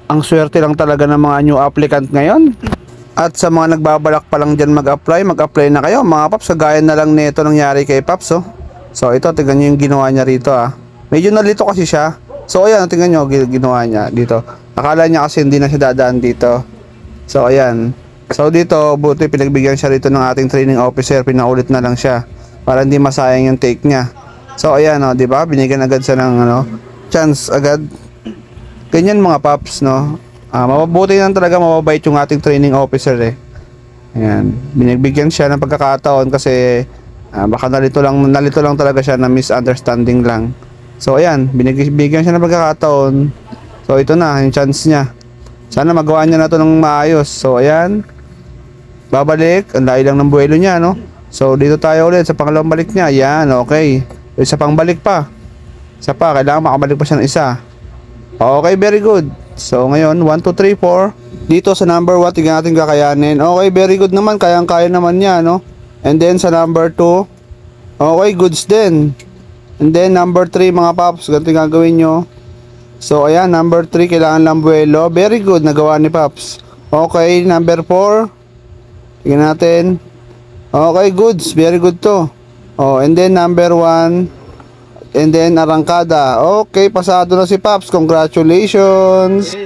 Ang swerte lang talaga ng mga new applicant ngayon. At sa mga nagbabalak pa lang dyan mag-apply na kayo mga paps. Kagaya na lang nito nangyari kay Paps oh. So ito, tingnan nyo yung ginawa niya rito ah. Medyo nalito kasi siya. So ayan, tingnan nyo ginawa niya dito. Akala niya kasi hindi na siya dadaan dito. So ayan. So dito, buti pinagbigyan siya rito ng ating training officer. Pinaulit na lang siya para hindi masayang yung take niya. So ayan oh, 'di ba? Binigyan agad siya ng chance agad. Ganyan mga paps, no? Mabuti lang talaga, mababait yung ating training officer eh. Ayan, binigbigyan siya ng pagkakataon kasi baka nalito lang talaga siya na misunderstanding lang. So ayan, binibigyan siya ng pagkakataon. So ito na, yung chance niya. Sana magawa niya na to ng maayos. So ayan, babalik, ang layo lang ng buwelo niya, no? So dito tayo ulit sa pangalawang balik niya. Ayan, okay. Isa pang balik pa. Isa pa, kailangan makabalik pa siya ng isa. Okay, very good. So ngayon, 1, 2, 3, 4. Dito sa number 1, tingnan natin kakayanin. Okay, very good naman. Kayang-kaya naman niya, no? And then sa number 2, okay, goods din. And then number 3, mga paps, ganito yung gagawin nyo. So ayan, number 3, kailangan lang buwelo. Very good, nagawa ni Paps. Okay, number 4. Tingnan natin. Okay, goods. Very good to. Oh, and then number 1. And then arangkada. Okay, pasado na si Paps. Congratulations.